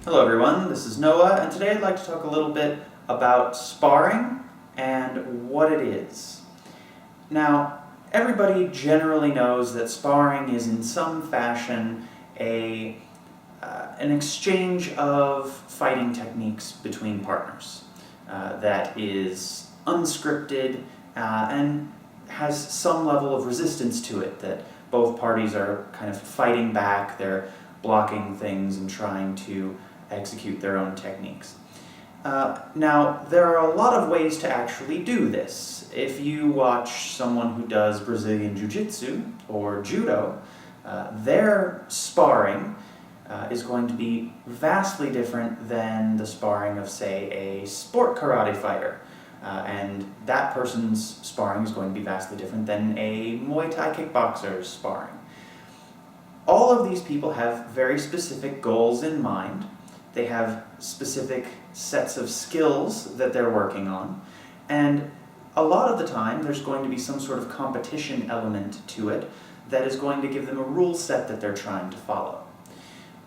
Hello everyone, this is Noah, and today I'd like to talk a little bit about sparring and what it is. Now, everybody generally knows that sparring is in some fashion an exchange of fighting techniques between partners that is unscripted and has some level of resistance to it, that both parties are kind of fighting back, they're blocking things and trying to execute their own techniques. Now, there are a lot of ways to actually do this. If you watch someone who does Brazilian Jiu-Jitsu or Judo, their sparring is going to be vastly different than the sparring of, say, a sport karate fighter. And that person's sparring is going to be vastly different than a Muay Thai kickboxer's sparring. All of these people have very specific goals in mind. They have specific sets of skills that they're working on, and a lot of the time there's going to be some sort of competition element to it that is going to give them a rule set that they're trying to follow.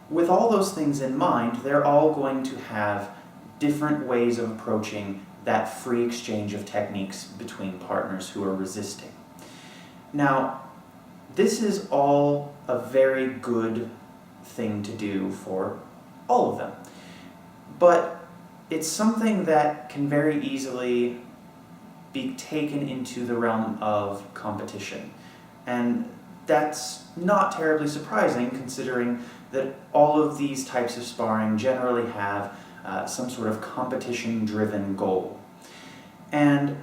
With all those things in mind, they're all going to have different ways of approaching that free exchange of techniques between partners who are resisting. Now, this is all a very good thing to do for all of them. But it's something that can very easily be taken into the realm of competition. And that's not terribly surprising, considering that all of these types of sparring generally have some sort of competition-driven goal. And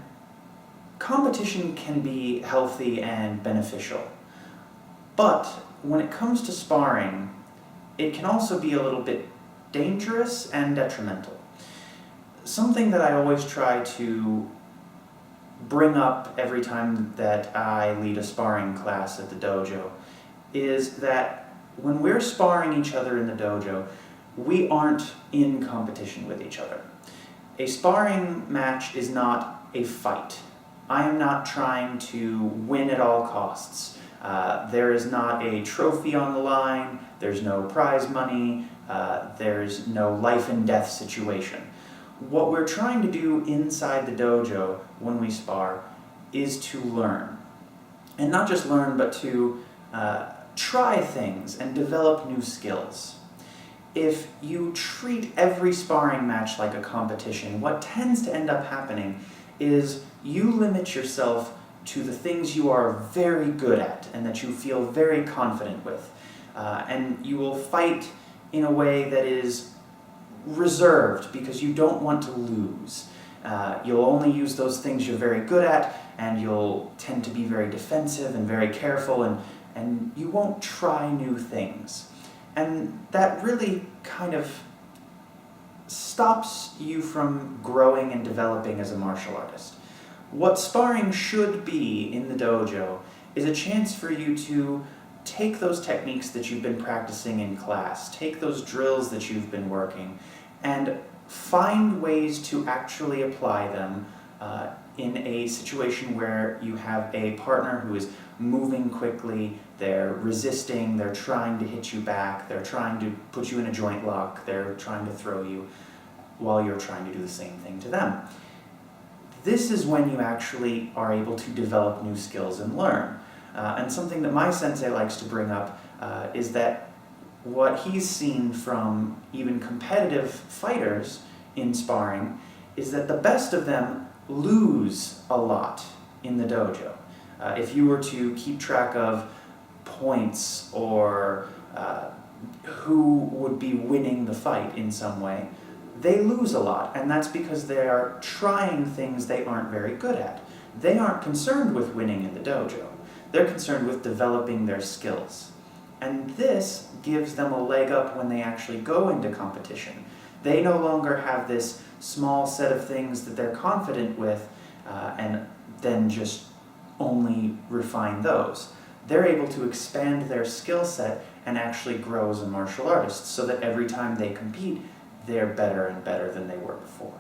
competition can be healthy and beneficial. But when it comes to sparring, it can also be a little bit dangerous and detrimental. Something that I always try to bring up every time that I lead a sparring class at the dojo is that when we're sparring each other in the dojo, we aren't in competition with each other. A sparring match is not a fight. I am not trying to win at all costs. There is not a trophy on the line, there's no prize money, there's no life and death situation. What we're trying to do inside the dojo when we spar is to learn. And not just learn, but to try things and develop new skills. If you treat every sparring match like a competition, what tends to end up happening is you limit yourself to the things you are very good at and that you feel very confident with. And you will fight in a way that is reserved because you don't want to lose. You'll only use those things you're very good at, and you'll tend to be very defensive and very careful, and you won't try new things. And that really kind of stops you from growing and developing as a martial artist. What sparring should be in the dojo is a chance for you to take those techniques that you've been practicing in class, take those drills that you've been working, and find ways to actually apply them in a situation where you have a partner who is moving quickly, they're resisting, they're trying to hit you back, they're trying to put you in a joint lock, they're trying to throw you while you're trying to do the same thing to them. This is when you actually are able to develop new skills and learn. And something that my sensei likes to bring up is that what he's seen from even competitive fighters in sparring is that the best of them lose a lot in the dojo. If you were to keep track of points or who would be winning the fight in some way, they lose a lot, and that's because they are trying things they aren't very good at. They aren't concerned with winning in the dojo. They're concerned with developing their skills. And this gives them a leg up when they actually go into competition. They no longer have this small set of things that they're confident with and then just only refine those. They're able to expand their skill set and actually grow as a martial artist so that every time they compete, they're better and better than they were before.